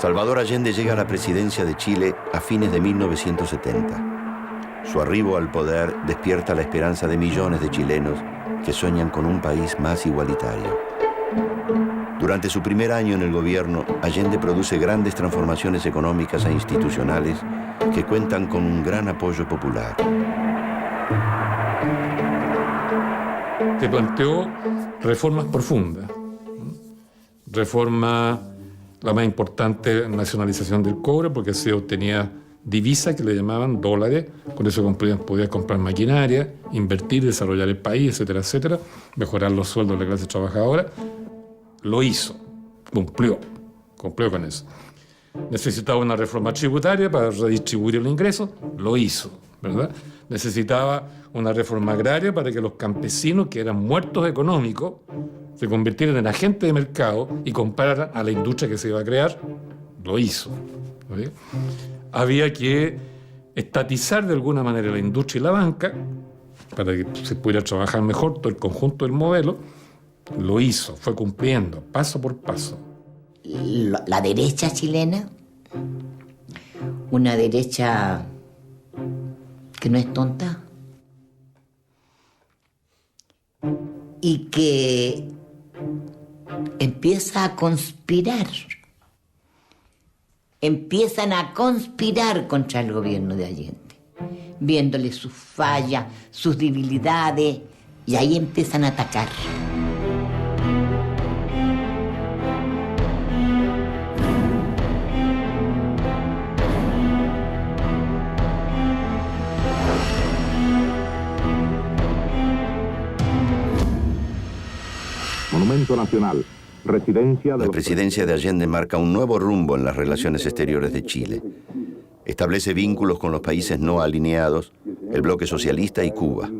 Salvador Allende llega a la presidencia de Chile a fines de 1970. Su arribo al poder despierta la esperanza de millones de chilenos que sueñan con un país más igualitario. Durante su primer año en el gobierno, Allende produce grandes transformaciones económicas e institucionales que cuentan con un gran apoyo popular. Se planteó reformas profundas. Reforma, la más importante, nacionalización del cobre, porque se obtenía divisas que le llamaban dólares, con eso podía comprar maquinaria, invertir, desarrollar el país, etcétera, etcétera, mejorar los sueldos de la clase trabajadora. Lo hizo, cumplió con eso. Necesitaba una reforma tributaria para redistribuir el ingreso, lo hizo, ¿verdad? Necesitaba una reforma agraria para que los campesinos, que eran muertos económicos, se convirtieran en agentes de mercado y compraran a la industria que se iba a crear, lo hizo. ¿Sí? Había que estatizar de alguna manera la industria y la banca para que se pudiera trabajar mejor todo el conjunto del modelo, lo hizo, fue cumpliendo, paso por paso. La derecha chilena, una derecha que no es tonta y que empieza a conspirar. Empiezan a conspirar contra el gobierno de Allende, viéndole sus fallas, sus debilidades, y ahí empiezan a atacar. Monumento Nacional, residencia de... La presidencia de Allende marca un nuevo rumbo en las relaciones exteriores de Chile. Establece vínculos con los países no alineados, el bloque socialista y Cuba.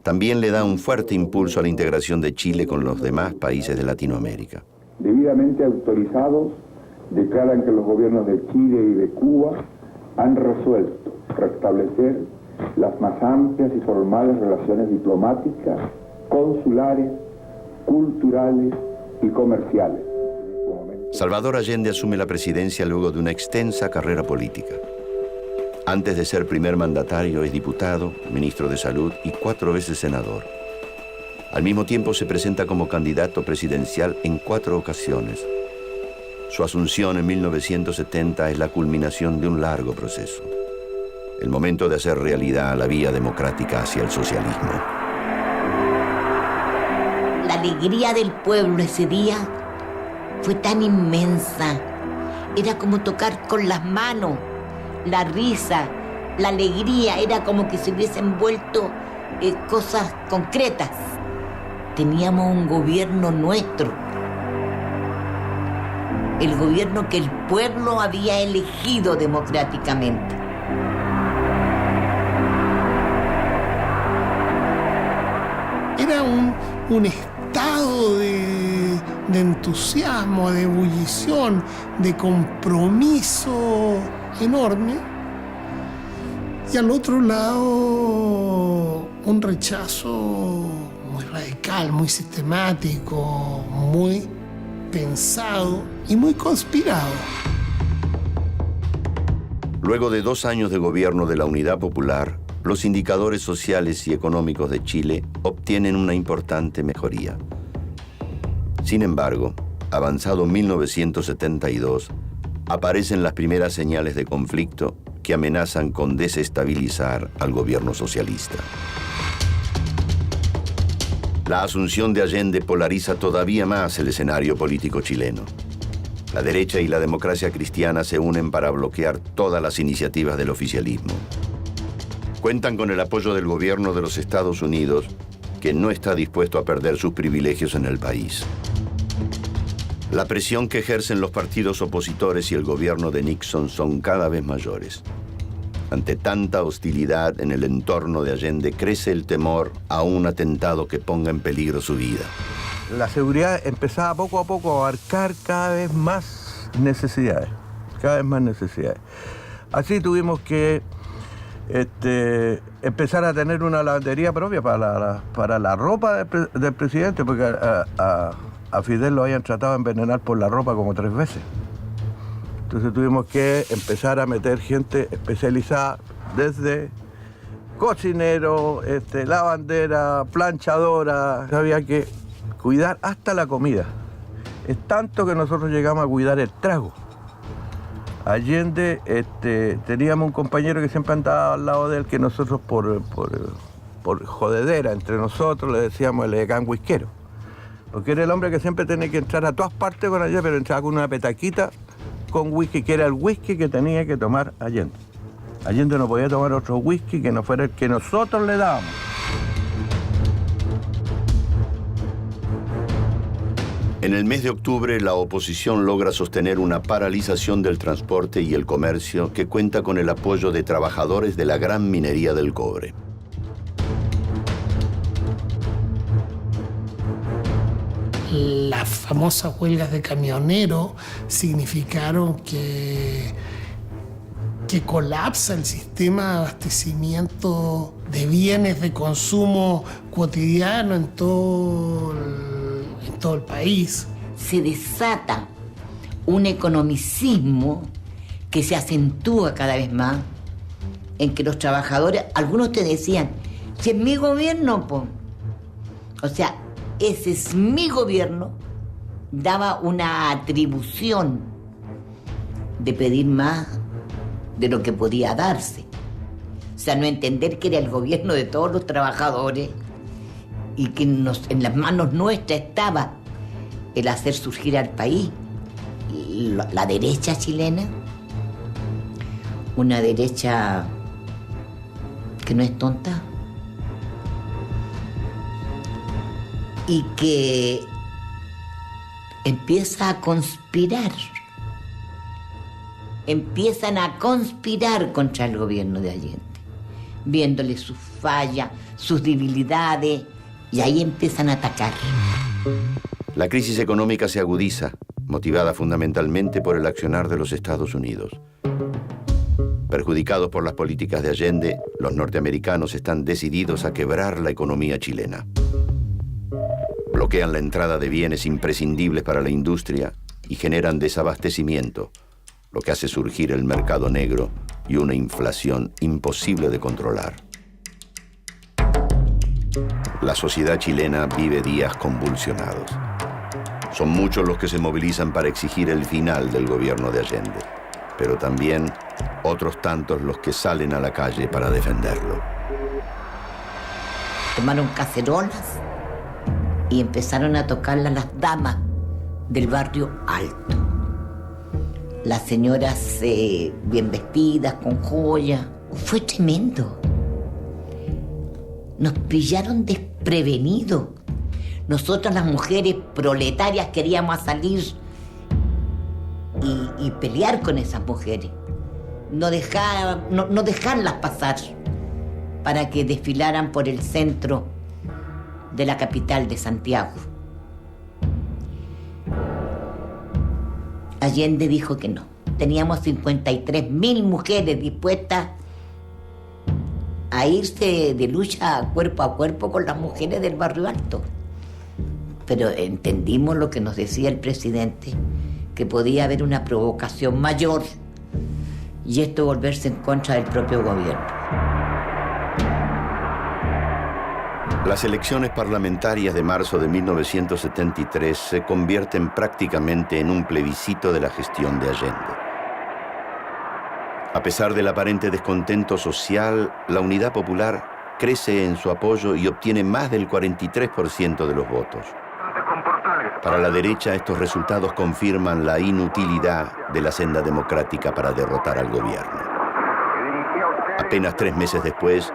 También le da un fuerte impulso a la integración de Chile con los demás países de Latinoamérica. Debidamente autorizados, declaran que los gobiernos de Chile y de Cuba han resuelto restablecer las más amplias y formales relaciones diplomáticas, consulares, culturales y comerciales. Salvador Allende asume la presidencia luego de una extensa carrera política. Antes de ser primer mandatario es diputado, ministro de Salud y 4 veces senador. Al mismo tiempo se presenta como candidato presidencial en 4 ocasiones. Su asunción en 1970 es la culminación de un largo proceso. El momento de hacer realidad la vía democrática hacia el socialismo. La alegría del pueblo ese día fue tan inmensa. Era como tocar con las manos. La risa, la alegría, era como que se hubiesen vuelto cosas concretas. Teníamos un gobierno nuestro. El gobierno que el pueblo había elegido democráticamente. Era un estado de entusiasmo, de ebullición, de compromiso enorme. Y al otro lado, un rechazo muy radical, muy sistemático, muy pensado y muy conspirado. Luego de 2 años de gobierno de la Unidad Popular, los indicadores sociales y económicos de Chile obtienen una importante mejoría. Sin embargo, avanzado 1972, aparecen las primeras señales de conflicto que amenazan con desestabilizar al gobierno socialista. La asunción de Allende polariza todavía más el escenario político chileno. La derecha y la democracia cristiana se unen para bloquear todas las iniciativas del oficialismo. Cuentan con el apoyo del gobierno de los Estados Unidos, que no está dispuesto a perder sus privilegios en el país. La presión que ejercen los partidos opositores y el gobierno de Nixon son cada vez mayores. Ante tanta hostilidad en el entorno de Allende, crece el temor a un atentado que ponga en peligro su vida. La seguridad empezaba poco a poco a abarcar cada vez más necesidades, Así tuvimos que empezar a tener una lavandería propia para la ropa del presidente, porque a Fidel lo habían tratado de envenenar por la ropa como 3 veces. Entonces tuvimos que empezar a meter gente especializada desde cocinero, lavandera, planchadora. Había que cuidar hasta la comida. Es tanto que nosotros llegamos a cuidar el trago. Allende, teníamos un compañero que siempre andaba al lado de él, que nosotros por jodedera entre nosotros le decíamos el elegán whiskero. Porque era el hombre que siempre tenía que entrar a todas partes con Allende, pero entraba con una petaquita con whisky, que era el whisky que tenía que tomar Allende. Allende no podía tomar otro whisky que no fuera el que nosotros le dábamos. En el mes de octubre, la oposición logra sostener una paralización del transporte y el comercio que cuenta con el apoyo de trabajadores de la gran minería del cobre. Las famosas huelgas de camioneros significaron que colapsa el sistema de abastecimiento de bienes de consumo cotidiano en todo el país. Se desata un economicismo que se acentúa cada vez más, en que los trabajadores, algunos te decían, si es mi gobierno, po. O sea, ese es mi gobierno, daba una atribución de pedir más de lo que podía darse. O sea, no entender que era el gobierno de todos los trabajadores y que en las manos nuestras estaba el hacer surgir al país. La derecha chilena, una derecha que no es tonta y que empieza a conspirar. Empiezan a conspirar contra el gobierno de Allende, viéndole sus fallas, sus debilidades, y ahí empiezan a atacar. La crisis económica se agudiza, motivada fundamentalmente por el accionar de los Estados Unidos. Perjudicados por las políticas de Allende, los norteamericanos están decididos a quebrar la economía chilena. Bloquean la entrada de bienes imprescindibles para la industria y generan desabastecimiento, lo que hace surgir el mercado negro y una inflación imposible de controlar. La sociedad chilena vive días convulsionados. Son muchos los que se movilizan para exigir el final del gobierno de Allende, pero también otros tantos los que salen a la calle para defenderlo. Tomaron cacerolas y empezaron a tocarlas las damas del barrio alto. Las señoras bien vestidas, con joyas. Fue tremendo. Nos pillaron desprevenidos. Nosotras las mujeres proletarias queríamos salir y pelear con esas mujeres. No dejarlas pasar para que desfilaran por el centro de la capital de Santiago. Allende dijo que no. Teníamos 53.000 mujeres dispuestas a irse de lucha cuerpo a cuerpo con las mujeres del barrio alto. Pero entendimos lo que nos decía el presidente, que podía haber una provocación mayor y esto volverse en contra del propio gobierno. Las elecciones parlamentarias de marzo de 1973 se convierten prácticamente en un plebiscito de la gestión de Allende. A pesar del aparente descontento social, la Unidad Popular crece en su apoyo y obtiene más del 43% de los votos. Para la derecha, estos resultados confirman la inutilidad de la senda democrática para derrotar al gobierno. Apenas 3 meses después,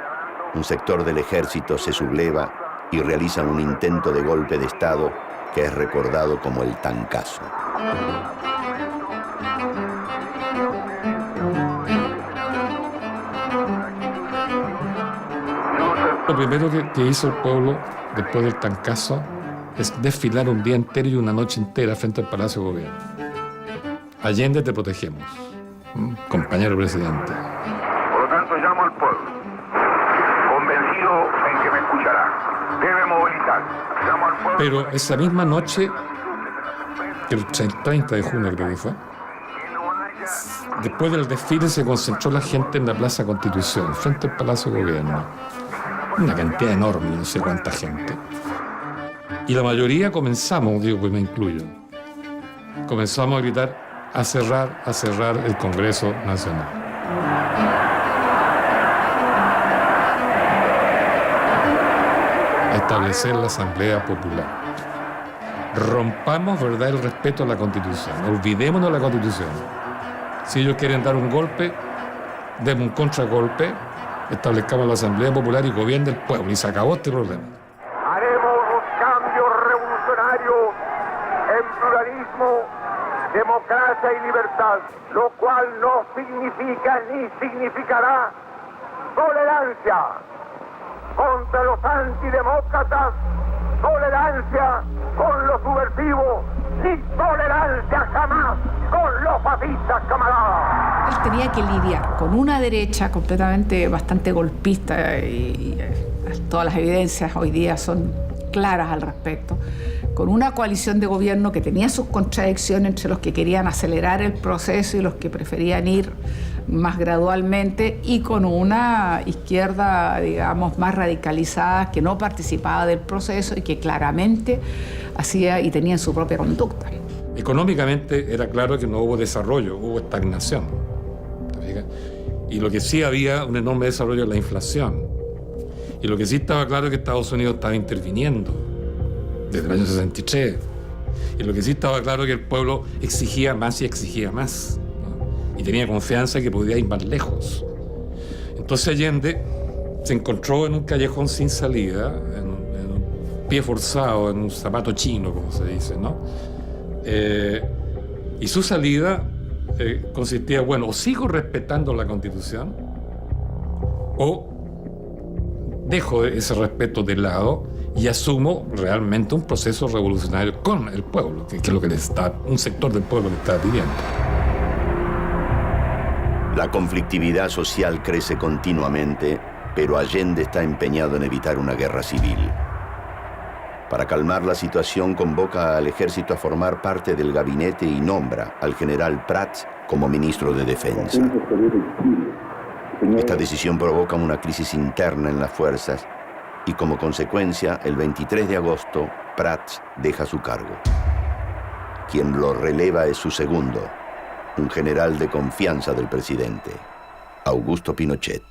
un sector del ejército se subleva y realiza un intento de golpe de Estado que es recordado como el Tancazo. Lo primero que hizo el pueblo después del Tancazo es desfilar un día entero y una noche entera frente al Palacio de Gobierno. Allende, te protegemos, compañero presidente. Por lo tanto, llamo al pueblo, convencido en que me escuchará. Debe movilizar. Llamo al pueblo. Pero esa misma noche, el 30 de junio creo que fue, después del desfile se concentró la gente en la Plaza Constitución, frente al Palacio de Gobierno. Una cantidad enorme, no sé cuánta gente. Y la mayoría comenzamos, digo, pues me incluyo, comenzamos a gritar a cerrar el Congreso Nacional. A establecer la Asamblea Popular. Rompamos, ¿verdad?, el respeto a la Constitución. Olvidémonos de la Constitución. Si ellos quieren dar un golpe, demos un contragolpe, establezcamos la Asamblea Popular y gobierne el pueblo. Y se acabó este problema. Haremos un cambio revolucionario en pluralismo, democracia y libertad, lo cual no significa ni significará tolerancia contra los antidemócratas, tolerancia con los subversivos, ni tolerancia jamás con los fascistas, camaradas. Él tenía que lidiar con una derecha completamente bastante golpista y todas las evidencias hoy día son claras al respecto, con una coalición de gobierno que tenía sus contradicciones entre los que querían acelerar el proceso y los que preferían ir más gradualmente, y con una izquierda, digamos, más radicalizada que no participaba del proceso y que claramente hacía y tenía su propia conducta. Económicamente era claro que no hubo desarrollo, hubo estagnación. Y lo que sí había un enorme desarrollo en la inflación. Y lo que sí estaba claro es que Estados Unidos estaba interviniendo desde el año 63. Y lo que sí estaba claro es que el pueblo exigía más y exigía más, ¿no? Y tenía confianza que podía ir más lejos. Entonces Allende se encontró en un callejón sin salida, en un pie forzado, en un zapato chino, como se dice, ¿no? Y su salida consistía, bueno, o sigo respetando la Constitución o dejo ese respeto de lado y asumo realmente un proceso revolucionario con el pueblo, que es lo que un sector del pueblo le está pidiendo. La conflictividad social crece continuamente, pero Allende está empeñado en evitar una guerra civil. Para calmar la situación, convoca al ejército a formar parte del gabinete y nombra al general Prats como ministro de Defensa. Esta decisión provoca una crisis interna en las fuerzas y, como consecuencia, el 23 de agosto, Prats deja su cargo. Quien lo releva es su segundo, un general de confianza del presidente, Augusto Pinochet.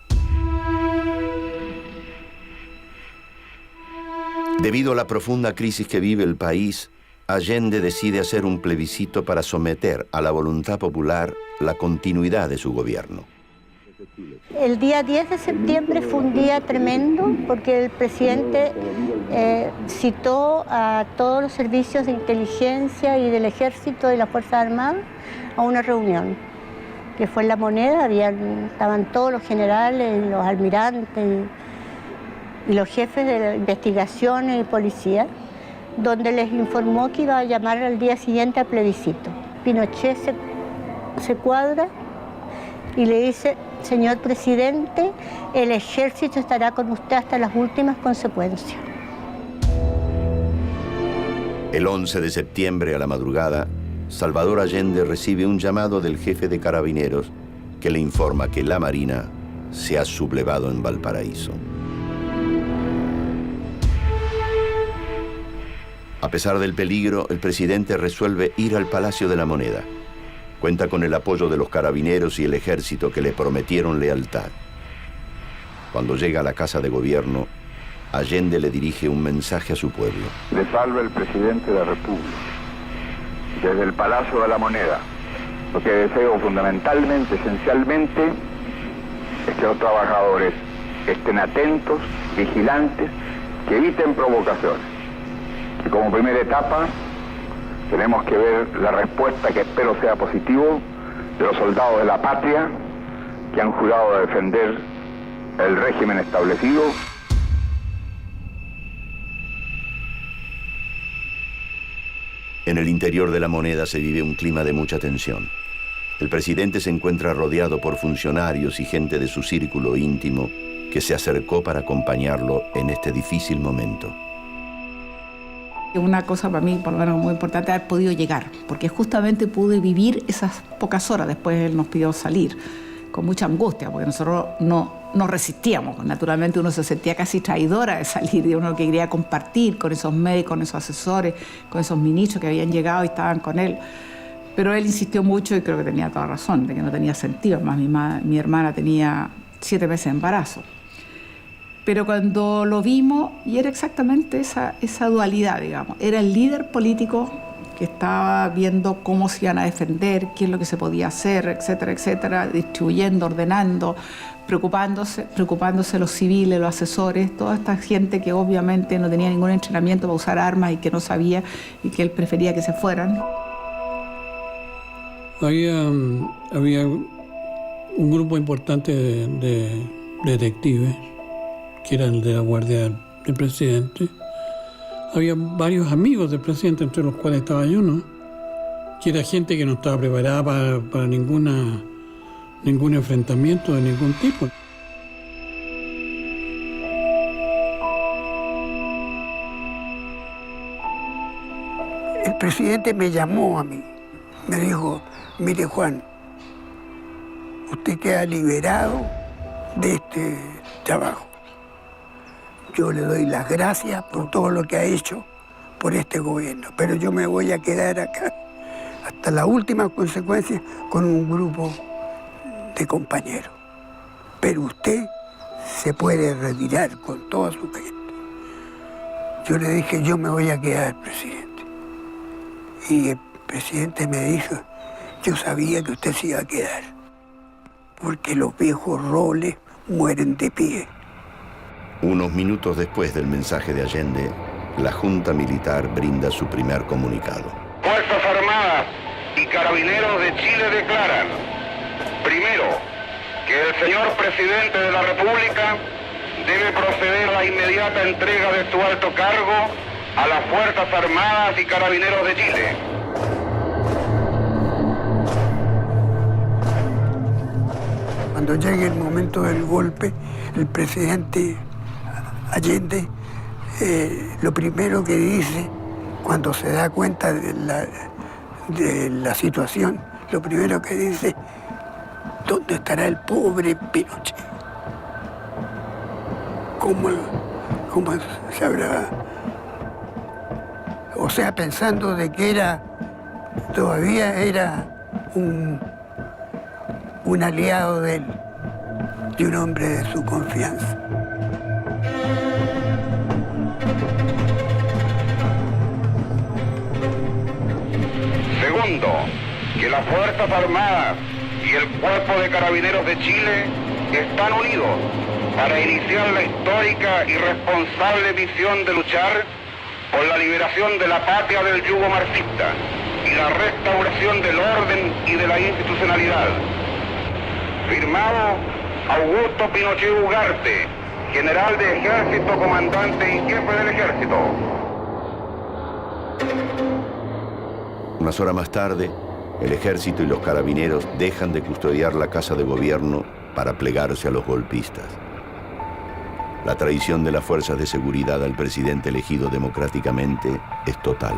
Debido a la profunda crisis que vive el país, Allende decide hacer un plebiscito para someter a la voluntad popular la continuidad de su gobierno. El día 10 de septiembre fue un día tremendo porque el presidente citó a todos los servicios de inteligencia y del ejército y las Fuerzas Armadas a una reunión que fue en La Moneda. Estaban todos los generales, los almirantes y los jefes de investigaciones y policía, donde les informó que iba a llamar al día siguiente a plebiscito. Pinochet se cuadra y le dice: señor presidente, el ejército estará con usted hasta las últimas consecuencias. El 11 de septiembre a la madrugada, Salvador Allende recibe un llamado del jefe de Carabineros que le informa que la Marina se ha sublevado en Valparaíso. A pesar del peligro, el presidente resuelve ir al Palacio de la Moneda. Cuenta con el apoyo de los carabineros y el ejército que le prometieron lealtad. Cuando llega a la Casa de Gobierno, Allende le dirige un mensaje a su pueblo. Le salva el presidente de la República. Desde el Palacio de la Moneda, lo que deseo fundamentalmente, esencialmente, es que los trabajadores estén atentos, vigilantes, que eviten provocaciones. Y como primera etapa, tenemos que ver la respuesta, que espero sea positivo, de los soldados de la patria que han jurado defender el régimen establecido. En el interior de la Moneda se vive un clima de mucha tensión. El presidente se encuentra rodeado por funcionarios y gente de su círculo íntimo que se acercó para acompañarlo en este difícil momento. Una cosa para mí, por lo menos muy importante, haber podido llegar, porque justamente pude vivir esas pocas horas. Después él nos pidió salir, con mucha angustia, porque nosotros no resistíamos. Naturalmente uno se sentía casi traidora de salir, de uno que quería compartir con esos médicos, con esos asesores, con esos ministros que habían llegado y estaban con él. Pero él insistió mucho y creo que tenía toda razón, de que no tenía sentido. Además, mi hermana tenía 7 meses de embarazo. Pero cuando lo vimos, y era exactamente esa dualidad, digamos. Era el líder político que estaba viendo cómo se iban a defender, qué es lo que se podía hacer, etcétera, etcétera, distribuyendo, ordenando, preocupándose los civiles, los asesores, toda esta gente que obviamente no tenía ningún entrenamiento para usar armas y que no sabía y que él prefería que se fueran. Había un grupo importante de detectives, que eran de la guardia del presidente. Había varios amigos del presidente, entre los cuales estaba yo, ¿no? Que era gente que no estaba preparada para ningún enfrentamiento de ningún tipo. El presidente me llamó a mí, me dijo: mire, Juan, usted queda liberado de este trabajo. Yo le doy las gracias por todo lo que ha hecho por este gobierno, pero yo me voy a quedar acá hasta la última consecuencia con un grupo de compañeros. Pero usted se puede retirar con toda su gente. Yo le dije: yo me voy a quedar, presidente. Y el presidente me dijo: yo sabía que usted se iba a quedar, porque los viejos roles mueren de pie. Unos minutos después del mensaje de Allende, la Junta Militar brinda su primer comunicado. Fuerzas Armadas y Carabineros de Chile declaran, primero, que el señor presidente de la República debe proceder a la inmediata entrega de su alto cargo a las Fuerzas Armadas y Carabineros de Chile. Cuando llegue el momento del golpe, el presidente Allende, lo primero que dice, cuando se da cuenta de la situación, lo primero que dice: ¿dónde estará el pobre Pinochet? ¿Cómo se habrá? O sea, pensando de que todavía era un aliado de él, y un hombre de su confianza. Segundo, que las Fuerzas Armadas y el Cuerpo de Carabineros de Chile están unidos para iniciar la histórica y responsable misión de luchar por la liberación de la patria del yugo marxista y la restauración del orden y de la institucionalidad. Firmado Augusto Pinochet Ugarte, general de ejército, comandante y jefe del ejército. Unas horas más tarde, el ejército y los carabineros dejan de custodiar la casa de gobierno para plegarse a los golpistas. La traición de las fuerzas de seguridad al presidente elegido democráticamente es total.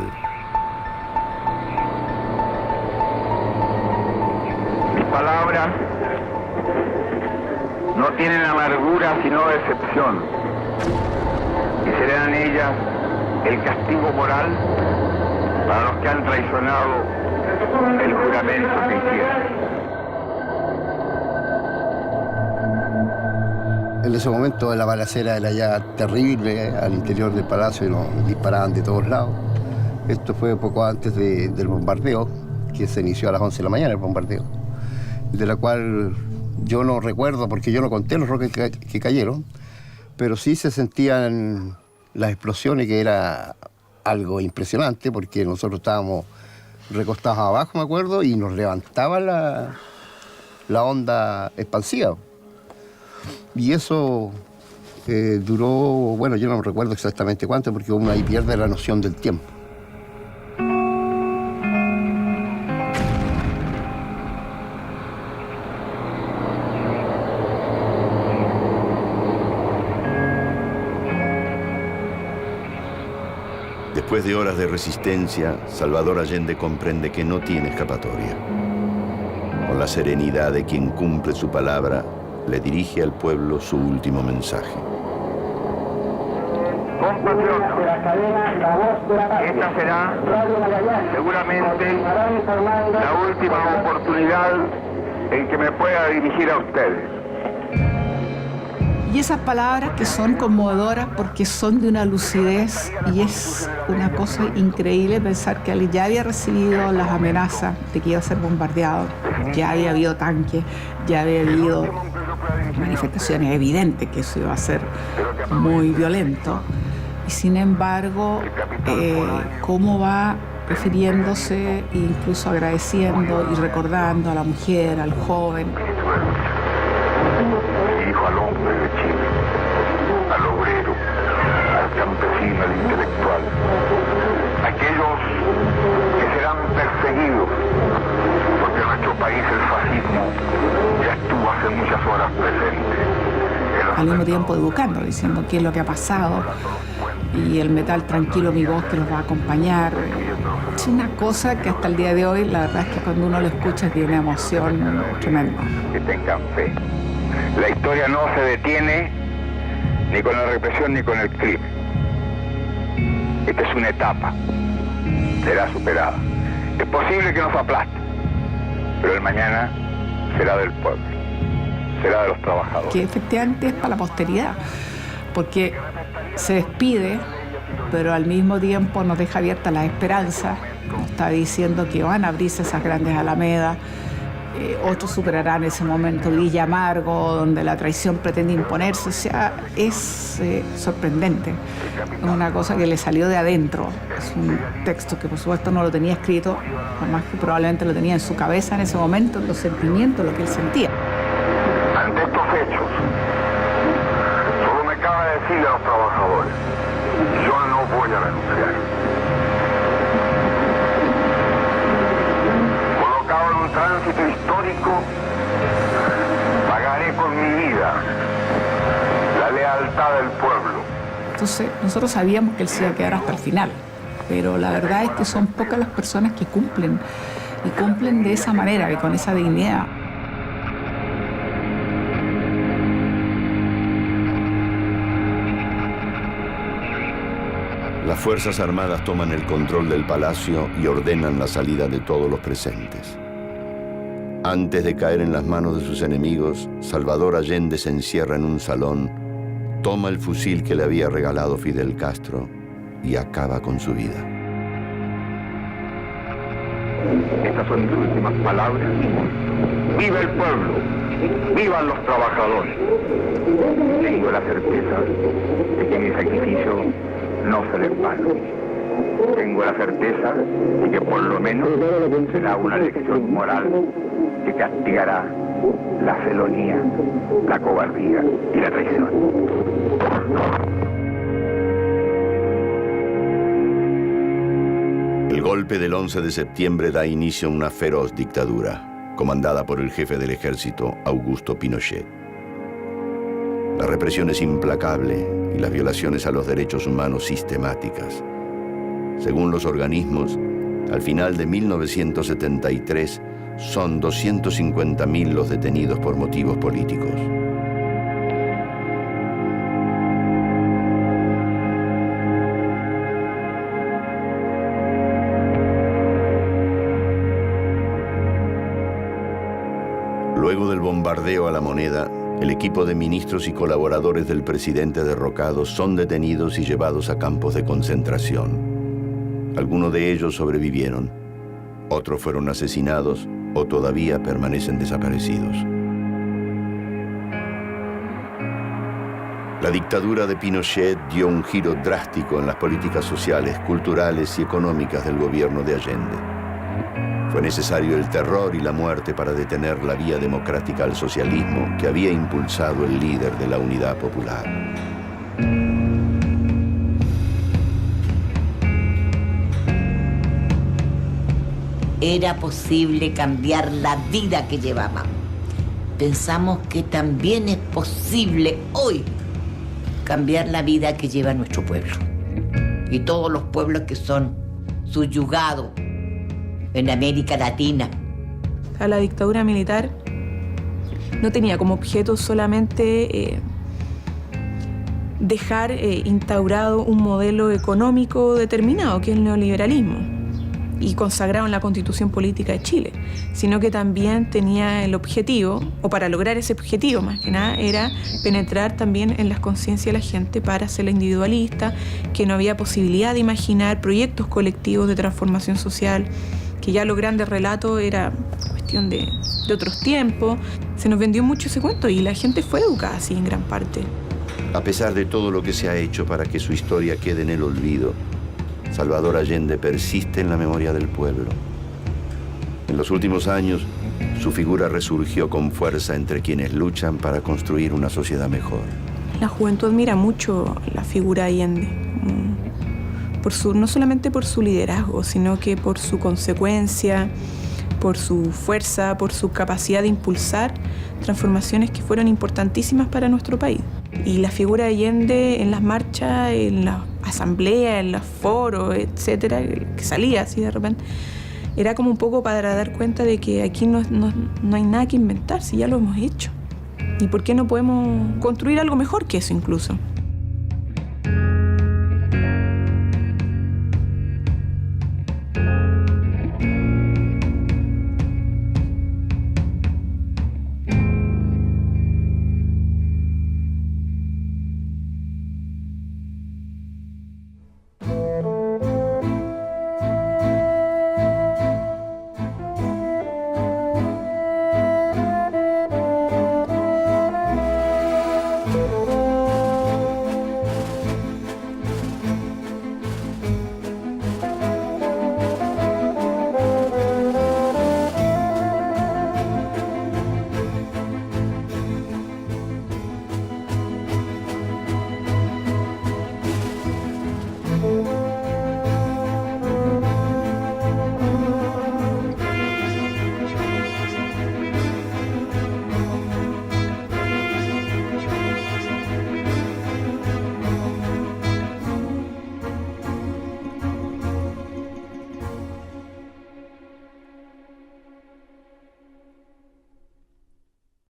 Mis palabras no tienen amargura sino decepción, y serán ellas el castigo moral para los que han traicionado el juramento que hicieron. En ese momento la balacera era ya terrible al interior del palacio y nos disparaban de todos lados. Esto fue poco antes del bombardeo, que se inició a las 11 de la mañana el bombardeo, de la cual yo no recuerdo porque yo no conté los roques que cayeron, pero sí se sentían las explosiones, que era algo impresionante porque nosotros estábamos recostados abajo, me acuerdo, y nos levantaba la onda expansiva. Y eso duró, bueno, yo no recuerdo exactamente cuánto, porque uno ahí pierde la noción del tiempo. Después de horas de resistencia, Salvador Allende comprende que no tiene escapatoria. Con la serenidad de quien cumple su palabra, le dirige al pueblo su último mensaje. Compatriotas, esta será seguramente la última oportunidad en que me pueda dirigir a ustedes. Y esas palabras que son conmovedoras porque son de una lucidez, y es una cosa increíble pensar que él ya había recibido las amenazas de que iba a ser bombardeado, ya había habido tanques, ya había habido manifestaciones evidentes que eso iba a ser muy violento. Y sin embargo, cómo va refiriéndose, incluso agradeciendo y recordando a la mujer, al joven. Hijo al hombre de Chile, al obrero, al campesino, al intelectual, aquellos que serán perseguidos, porque en nuestro país el fascismo ya estuvo hace muchas horas presente. Al mismo tiempo educando, diciendo qué es lo que ha pasado, y el metal tranquilo, mi voz que los va a acompañar. Es una cosa que hasta el día de hoy, la verdad es que cuando uno lo escucha tiene una emoción tremenda. Que tengan fe. La historia no se detiene ni con la represión ni con el crimen. Esta es una etapa, será superada. Es posible que nos aplaste, pero el mañana será del pueblo, será de los trabajadores. Que efectivamente es para la posteridad, porque se despide, pero al mismo tiempo nos deja abierta la esperanza. Nos está diciendo que van a abrirse esas grandes alamedas. Otros superarán ese momento gris y amargo donde la traición pretende imponerse. O sea, es sorprendente. Es una cosa que le salió de adentro. Es un texto que por supuesto no lo tenía escrito, además que probablemente lo tenía en su cabeza en ese momento, en los sentimientos, lo que él sentía. Ante estos hechos, solo me cabe decirle a los trabajadores, yo no voy a renunciar. En un tránsito histórico, pagaré con mi vida la lealtad del pueblo. Entonces, nosotros sabíamos que él se iba a quedar hasta el final, pero la verdad es que son pocas las personas que cumplen, y cumplen de esa manera y con esa dignidad. Las Fuerzas Armadas toman el control del palacio y ordenan la salida de todos los presentes. Antes de caer en las manos de sus enemigos, Salvador Allende se encierra en un salón, toma el fusil que le había regalado Fidel Castro y acaba con su vida. Estas son mis últimas palabras. ¡Viva el pueblo! ¡Vivan los trabajadores! Tengo la certeza de que mi sacrificio no será en vano. Tengo la certeza de que por lo menos será una lección moral que castigará la felonía, la cobardía y la traición. El golpe del 11 de septiembre da inicio a una feroz dictadura, comandada por el jefe del ejército, Augusto Pinochet. La represión es implacable y las violaciones a los derechos humanos sistemáticas. Según los organismos, al final de 1973 son 250.000 los detenidos por motivos políticos. Luego del bombardeo a La Moneda, el equipo de ministros y colaboradores del presidente derrocado son detenidos y llevados a campos de concentración. Algunos de ellos sobrevivieron, otros fueron asesinados o todavía permanecen desaparecidos. La dictadura de Pinochet dio un giro drástico en las políticas sociales, culturales y económicas del gobierno de Allende. Fue necesario el terror y la muerte para detener la vía democrática al socialismo que había impulsado el líder de la Unidad Popular. Era posible cambiar la vida que llevábamos. Pensamos que también es posible hoy cambiar la vida que lleva nuestro pueblo. y todos los pueblos que son subyugados en América Latina. La dictadura militar no tenía como objeto solamente dejar instaurado un modelo económico determinado, que es el neoliberalismo, y consagrado en la Constitución Política de Chile, sino que también tenía el objetivo, o para lograr ese objetivo más que nada, era penetrar también en las conciencias de la gente para hacerla individualista, que no había posibilidad de imaginar proyectos colectivos de transformación social, que ya los grandes relatos era cuestión de otros tiempos. Se nos vendió mucho ese cuento y la gente fue educada así en gran parte. A pesar de todo lo que se ha hecho para que su historia quede en el olvido, Salvador Allende persiste en la memoria del pueblo. En los últimos años, su figura resurgió con fuerza entre quienes luchan para construir una sociedad mejor. La juventud admira mucho la figura de Allende, no solamente por su liderazgo, sino que por su consecuencia, por su fuerza, por su capacidad de impulsar transformaciones que fueron importantísimas para nuestro país. Y la figura de Allende en las marchas, en las asambleas, en los foros, etcétera, que salía así de repente, era como un poco para dar cuenta de que aquí no hay nada que inventar, si ya lo hemos hecho. ¿Y por qué no podemos construir algo mejor que eso incluso?